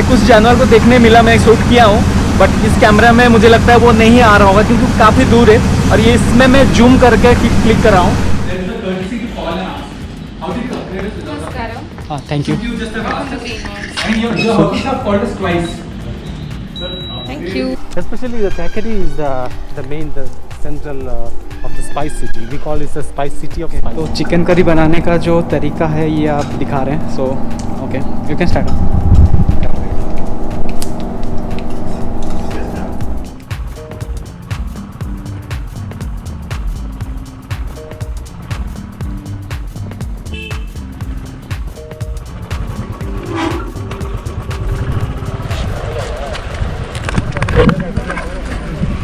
मैं कुछ जानवर को देखने मिला, मैं शूट किया हूँ, बट इस कैमरा में मुझे लगता है वो नहीं आ रहा होगा क्योंकि काफ़ी दूर है। और ये इसमें मैं जूम करके क्लिक कर रहा हूँ। Thank you. Thank you. Especially the Thackeray is the main, the central of the spice city. We call it the spice city of spice. तो चिकन करी बनाने का जो तरीका है ये आप दिखा रहे हैं। So okay, you can start.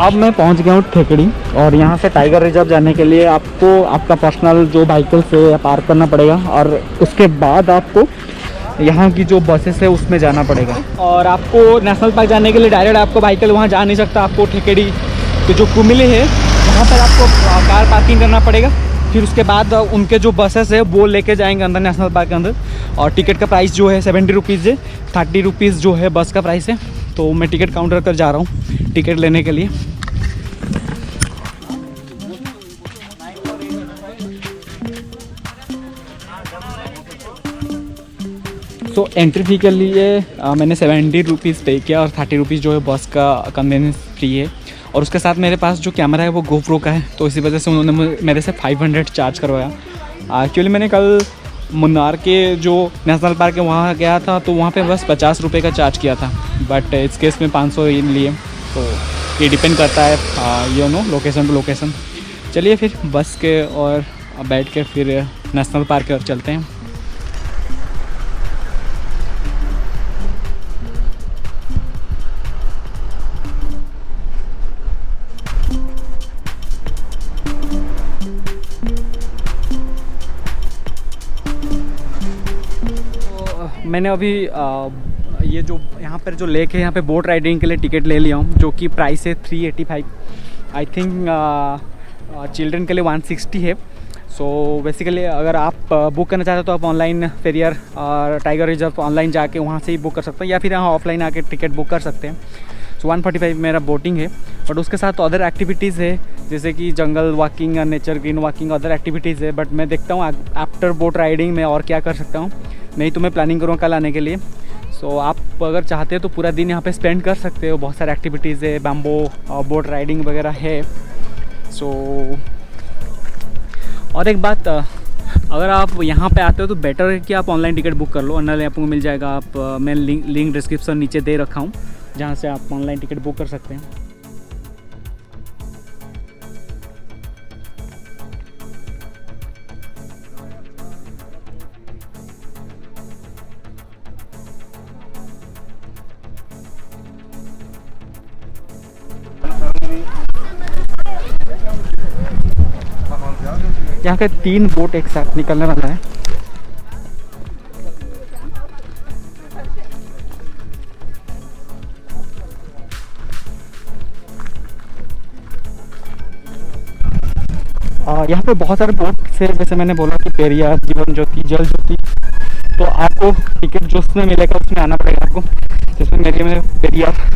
अब मैं पहुंच गया हूँ ठेकड़ी, और यहाँ से टाइगर रिजर्व जाने के लिए आपको आपका पर्सनल जो व्हीकल से पार्क करना पड़ेगा, और उसके बाद आपको यहाँ की जो बसेस है उसमें जाना पड़ेगा। और आपको नेशनल पार्क जाने के लिए डायरेक्ट आपको व्हीकल वहाँ जा नहीं सकता, आपको ठेकड़ी के जो कुमिले है वहाँ पर आपको कार पार्किंग करना पड़ेगा। फिर उसके बाद उनके जो बसेस है वो लेके जाएंगे अंदर नेशनल पार्क के अंदर। और टिकट का प्राइस जो है 70 रुपीज़ है, 30 रुपीज़ जो है बस का प्राइस है। तो मैं टिकट काउंटर पर जा रहा हूँ टिकट लेने के लिए। तो एंट्री फ़ी के लिए मैंने 70 रुपीज़ पे किया, और 30 रुपीज़ जो है बस का कन्वीनियंस फ्री है। और उसके साथ मेरे पास जो कैमरा है वो GoPro का है, तो इसी वजह से उन्होंने मेरे से 500 चार्ज करवाया। एक्चुअली मैंने कल मुन्नार के जो नेशनल पार्क है वहाँ गया था, तो वहाँ पे बस 50 रुपये का चार्ज किया था, बट इस केस में 500 लिए। तो ये डिपेंड करता है लोकेशन टू लोकेशन। चलिए फिर बस के और बैठ के फिर नेशनल पार्क की ओर चलते हैं। मैंने अभी ये जो यहाँ पर जो लेक है यहाँ पे बोट राइडिंग के लिए टिकट ले लिया हूँ, जो कि प्राइस है 385। आई थिंक चिल्ड्रन के लिए 160 है। सो बेसिकली अगर आप बुक करना चाहते हो तो आप ऑनलाइन फेरियर और टाइगर रिजर्व ऑनलाइन जाके वहाँ से ही बुक कर सकते हैं, या फिर यहाँ ऑफलाइन आके टिकट बुक कर सकते हैं। सो 145 मेरा बोटिंग है, बट उसके साथ अदर एक्टिविटीज़ है जैसे कि जंगल वॉकिंग या nature green walking, other activities है। बट मैं देखता हूँ आफ्टर बोट राइडिंग में और क्या कर सकता हूँ, नहीं तो मैं प्लानिंग करूँगा कल आने के लिए। सो आप अगर चाहते हो तो पूरा दिन यहाँ पे स्पेंड कर सकते हो, बहुत सारे एक्टिविटीज़ है, बैम्बो बोट राइडिंग वगैरह है। सो और एक बात, अगर आप यहाँ पे आते हो तो बेटर है कि आप ऑनलाइन टिकट बुक कर लो, ऑनलाइन आपको मिल जाएगा। आप मैं लिंक डिस्क्रिप्शन नीचे दे रखा हूँ जहाँ से आप ऑनलाइन टिकट बुक कर सकते हैं। यहाँ के 3 बोट एक साथ निकलने वाला है। यहाँ पे बहुत सारे बोट से, जैसे मैंने बोला कि पेरियार, जीवन ज्योति, जल ज्योति, तो आपको टिकट जो उसमें मिलेगा उसमें आना पड़ेगा आपको, जिसमें मेरे में पेरियार।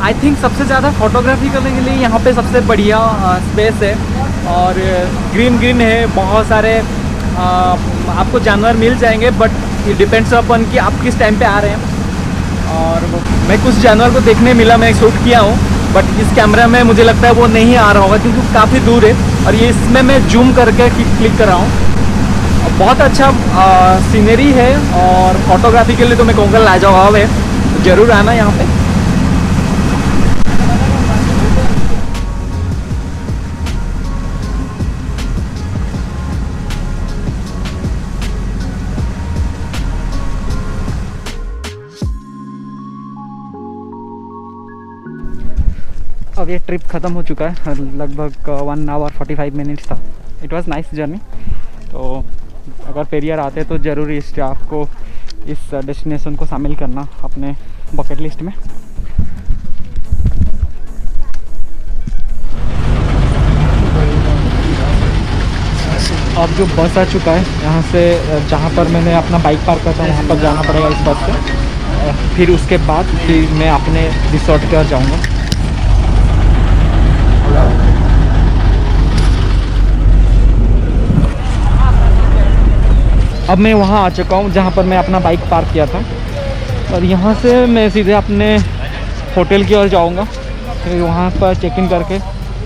आई थिंक सबसे ज़्यादा फोटोग्राफी करने के लिए यहाँ पे सबसे बढ़िया स्पेस है। और ग्रीन ग्रीन है, बहुत सारे आपको जानवर मिल जाएंगे, बट ये डिपेंड्स अपन कि आप किस टाइम पे आ रहे हैं। और मैं कुछ जानवर को देखने मिला, मैं शूट किया हूँ, बट इस कैमरा में मुझे लगता है वो नहीं आ रहा होगा क्योंकि काफ़ी दूर है। और ये इसमें मैं जूम करके क्लिक कर रहा हूँ। बहुत अच्छा सीनरी है और फोटोग्राफी के लिए तो मैं कहूँगा लाजवाब है, तो ज़रूर आना यहाँ पे। अब ये ट्रिप ख़त्म हो चुका है, लगभग 1 आवर 45 मिनट्स था। It was nice journey. तो अगर पेरियार आते तो ज़रूर इस आपको इस डेस्टिनेशन को शामिल करना अपने बकेट लिस्ट में। अब जो बस आ चुका है यहाँ से, जहाँ पर मैंने अपना बाइक पार्क किया था वहाँ पर जाना पड़ेगा इस बस से। फिर उसके बाद फिर मैं अपने रिसोर्ट पर जाऊँगा। अब मैं वहाँ आ चुका हूँ जहाँ पर मैं अपना बाइक पार्क किया था, और यहाँ से मैं सीधे अपने होटल की ओर जाऊँगा। फिर वहाँ पर चेक इन करके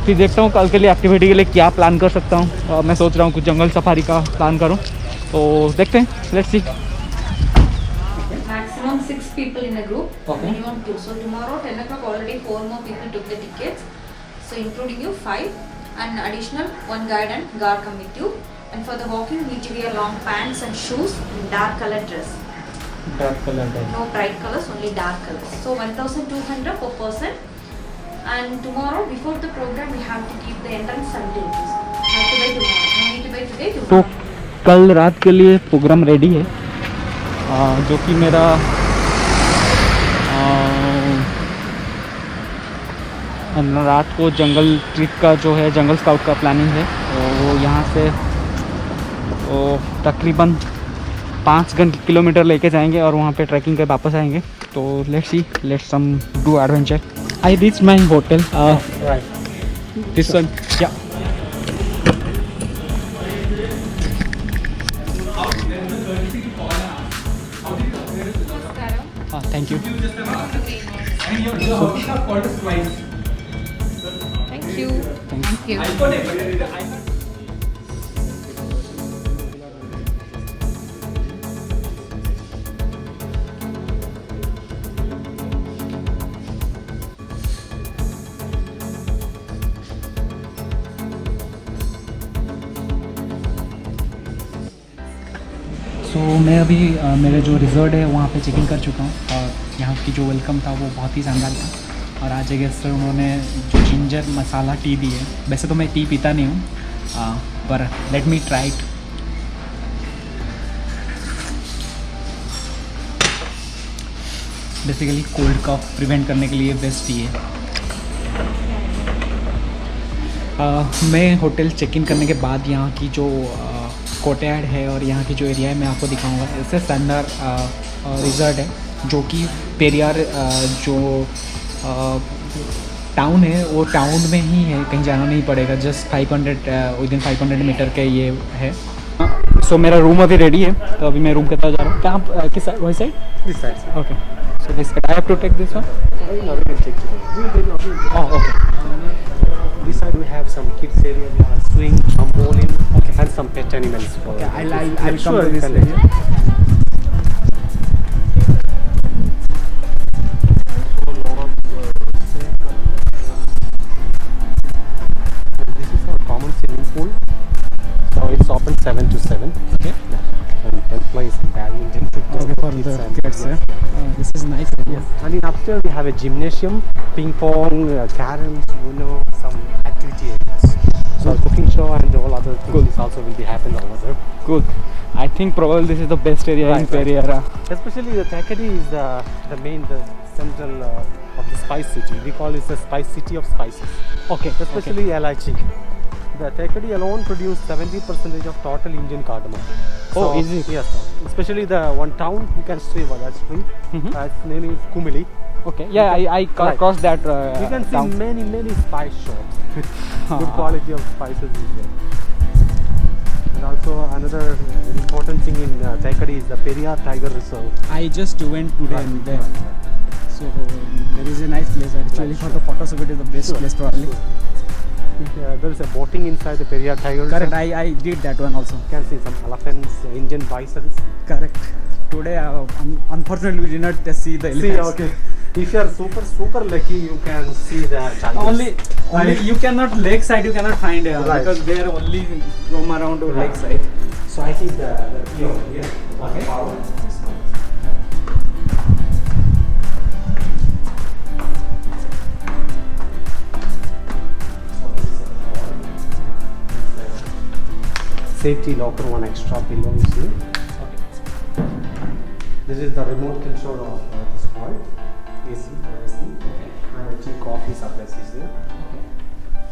फिर देखता हूँ कल के लिए एक्टिविटी के लिए क्या प्लान कर सकता हूँ। मैं सोच रहा हूँ कुछ जंगल सफारी का प्लान करूँ, तो देखते हैं, let's see. Maximum 6 people in a group. Okay. Minimum 2. So tomorrow 10 o'clock already 4 more people took the tickets. So including you 5 and additional 1 guide and guard come with you. And for the walking you need to wear long pants and shoes in dark color dress. Dark color dress. No bright colors, only dark colors. So 1,200 per person. And tomorrow before the program we have to keep the entrance 70 rupees. Have to buy tomorrow. No need to buy today, तो tomorrow. कल रात के लिए programme ready है, जो कि मेरा रात को जंगल ट्रिप का जो है, जंगल स्काउट का प्लानिंग है। तो यहाँ से तो तकरीबन 5 किलोमीटर लेके जाएंगे और वहाँ पे ट्रैकिंग कर वापस आएंगे। तो let's some do adventure. I reach my hotel, this one, या thank you. Thank you. Thank you. So मैं अभी मेरे जो रिजॉर्ट है वहाँ पे चेकिंग कर चुका हूँ, और यहाँ की जो वेलकम था वो बहुत ही शानदार था। और आज गेस्ट सर उन्होंने जो जिंजर मसाला टी दी है, वैसे तो मैं टी पीता नहीं हूँ, पर let me try it. Basically cold cough prevent करने के लिए बेस्ट टी है। मैं होटल चेक इन करने के बाद यहाँ की जो कोर्टयार्ड है और यहाँ की जो एरिया है मैं आपको दिखाऊंगा। इससे शानदार रिजॉर्ट है, जो कि पेरियार जो टाउन है वो टाउन में ही है, कहीं जाना नहीं पड़ेगा। जस्ट 500 विदिन 500 मीटर के ये है। सो मेरा रूम अभी रेडी है, तो अभी मैं रूम के तरफ जा रहा हूँ। कहाँ, किस साइड? वही side? This side. Okay, so this side I have to take this one. Oh okay. This side we have some kids area, we have a swing, trampoline, okay, and some pet animals. For Okay, I'll yeah, come sure, to this you can area. This is our common swimming pool. So it's open 7 to 7. Okay. And employees badminton, football, Okay, for kids the and kids, yes. this is nice. Yes. And in upstairs we have a gymnasium, ping pong, caroms, Uno, some activity areas. So cooking show and all other things Cool. also will be happening over there. Cool. I think probably this is the best area in Right, right. Periyar. Especially the Thekadi is the main, the central of the spice city. We call it the spice city of spices. Okay. Especially Elachi. The Thekadi alone produce 70% of total Indian cardamom. Oh, is it? Yes, sir. Especially the one town you can see about that spring. Mhm. Its name is Kumili. Okay. Yeah, I Right. crossed that. You can see town. many spice shops. Good quality of spices is there. And also another important thing in Taikadi is the Periyar Tiger Reserve. I just went today and there. So there is a nice place actually Right, for sure. the photos of it is the best Sure, place probably. There is a boating inside the Periyar Tiger Correct. Reserve. I did that one also. You can see some elephants, Indian bisons. Correct. Today, unfortunately, we did not see the See, elephants. okay. If you are super lucky, you can see the tigers. Only Right. you cannot lakeside. You cannot find Right. because they are only roam around Right. lakeside. So I think the key over here. Okay. Power. Safety locker, one extra pillow you see. This is the remote control of this point. AC for AC. And a tea coffee supplies is there.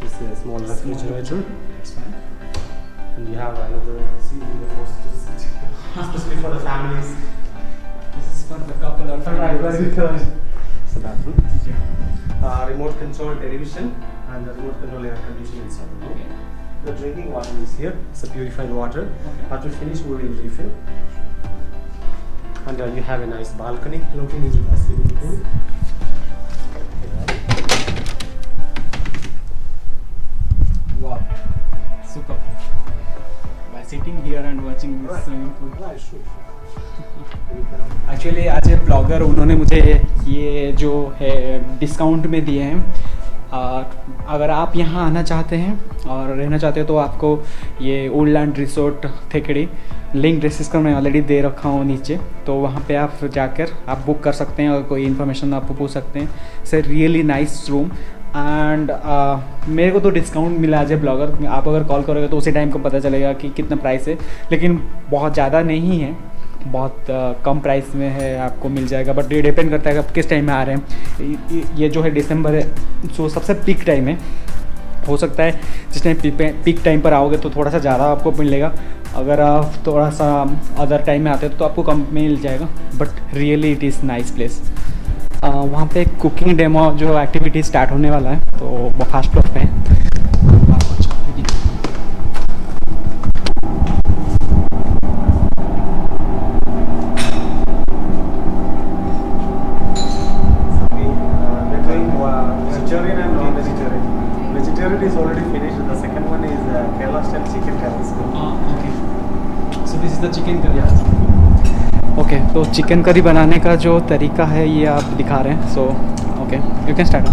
This is a small refrigerator. That's fine. And you have another seat in the force to sit. Especially for the families. This is for the couple or Very good. So bathroom. Yeah. Remote control television and the remote control air conditioning inside. Okay. The drinking water is here. It's a purified water. Okay. After finish, we will refill. And you have a nice balcony looking into the swimming pool. Wow. Super. By sitting here and watching this swimming pool. Right, sure. Actually आज blogger उन्होंने मुझे ये जो है discount में दिए हैं। अगर आप यहाँ आना चाहते हैं और रहना चाहते हो तो आपको ये ओल्डलैंड रिसोर्ट थेकड़ी लिंक डिस्क्रिप्शन में ऑलरेडी दे रखा हूँ नीचे, तो वहाँ पे आप जाकर आप बुक कर सकते हैं और कोई इन्फॉर्मेशन आपको पूछ सकते हैं। Sir really nice room and मेरे को तो डिस्काउंट मिला आज ब्लॉगर। आप अगर कॉल करोगे तो उसी टाइम को पता चलेगा कि कितना प्राइस है, लेकिन बहुत ज़्यादा नहीं है, बहुत कम प्राइस में है, आपको मिल जाएगा। बट ये डिपेंड करता है कि आप किस टाइम में आ रहे हैं। ये जो है दिसंबर है, सो सबसे पीक टाइम है। हो सकता है जिस टाइम पीक टाइम पर आओगे तो थोड़ा सा ज़्यादा आपको मिलेगा, अगर आप थोड़ा सा अदर टाइम में आते हो तो आपको कम मिल जाएगा। But really it is nice place. वहाँ पे कुकिंग डेमो जो एक्टिविटी स्टार्ट होने वाला है, तो वो फर्स्ट फ्लोर पे है। Vegetarian and non-vegetarian. Vegetarian is already finished. The second one is Kerala style chicken curry. Okay, so this is the chicken curry. Okay, तो चिकन करी बनाने का जो तरीका है ये आप दिखा रहे हैं। So okay, you can start.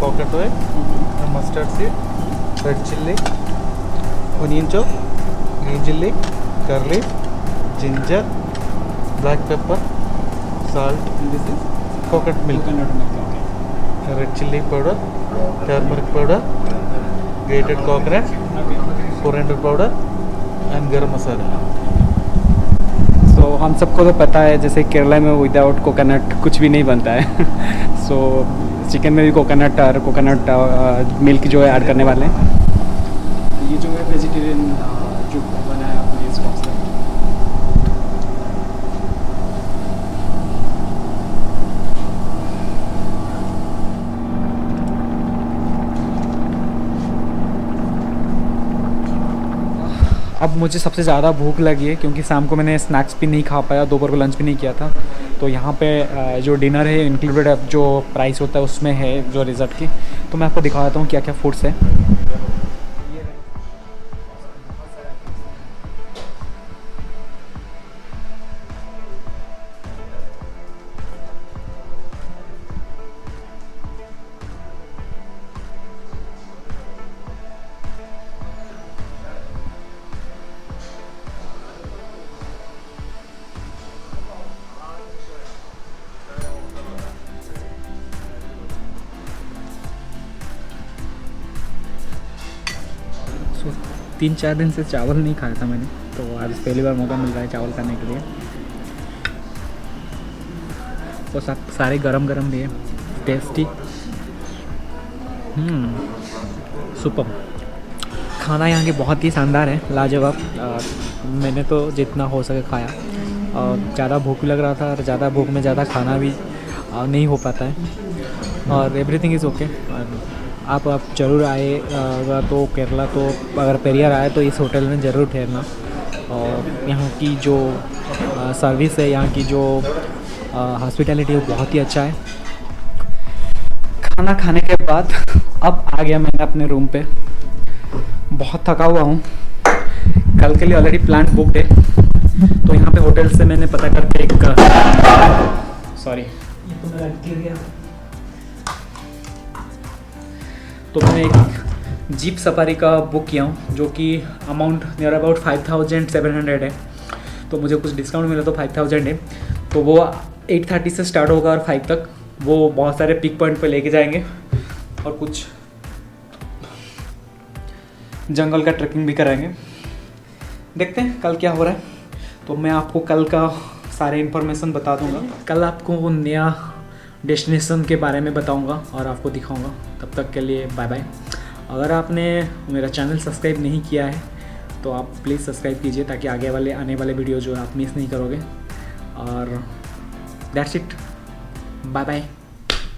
coconut oil, mustard seed, red chilli, onion chop, green chilli, garlic, ginger, black pepper, salt. This is coconut milk. Coconut milk. Red chilli powder, turmeric powder, grated coconut, coriander powder, and garam masala. सो हम सबको तो पता है जैसे केरला में without coconut कुछ भी नहीं बनता है। सो चिकन में भी कोकोनट और कोकोनट मिल्क जो है ऐड करने वाले हैं। ये जो है वेजिटेरियन जो बनाया आपने इस बॉक्स में। अब मुझे सबसे ज़्यादा भूख लगी है क्योंकि शाम को मैंने स्नैक्स भी नहीं खा पाया, दोपहर को लंच भी नहीं किया था। तो यहाँ पे जो डिनर है इंक्लूडेड जो प्राइस होता है उसमें है जो रिजल्ट की। तो मैं आपको दिखा देता हूँ क्या क्या फूड्स है। 3-4 दिन से चावल नहीं खाया था मैंने, तो आज पहली बार मौका मिल रहा है चावल खाने के लिए। वो सब सारे गरम गरम भी है, टेस्टी। सुपर। खाना यहाँ के बहुत ही शानदार है, लाजवाब। मैंने तो जितना हो सके खाया, और ज़्यादा भूख लग रहा था, और ज़्यादा भूख में ज़्यादा खाना भी नहीं हो पाता है, और एवरीथिंग इज़ ओके। आप ज़रूर आए तो केरला, तो अगर पेरियार आए तो इस होटल में ज़रूर ठहरना। और यहाँ की जो सर्विस है, यहाँ की जो हॉस्पिटैलिटी है, वो बहुत ही अच्छा है। खाना खाने के बाद अब आ गया मैंने अपने रूम पे। बहुत थका हुआ हूँ, कल के लिए ऑलरेडी प्लान बुकड है, तो यहाँ पे होटल से मैंने पता करके एक तो मैंने एक जीप सफारी का बुक किया हूँ, जो कि अमाउंट नियर अबाउट 5700 है। तो मुझे कुछ डिस्काउंट मिला तो 5000 है। तो वो 8:30 से स्टार्ट होगा और 5 तक वो बहुत सारे पिक पॉइंट पे लेके जाएंगे, और कुछ जंगल का ट्रैकिंग भी कराएंगे। देखते हैं कल क्या हो रहा है, तो मैं आपको कल का सारे इन्फॉर्मेशन बता दूंगा। कल आपको नया डेस्टिनेशन के बारे में बताऊंगा और आपको दिखाऊंगा। तब तक के लिए बाय बाय। अगर आपने मेरा चैनल सब्सक्राइब नहीं किया है तो आप प्लीज़ सब्सक्राइब कीजिए, ताकि आने वाले वीडियो जो आप मिस नहीं करोगे। और दैट्स इट, बाय बाय।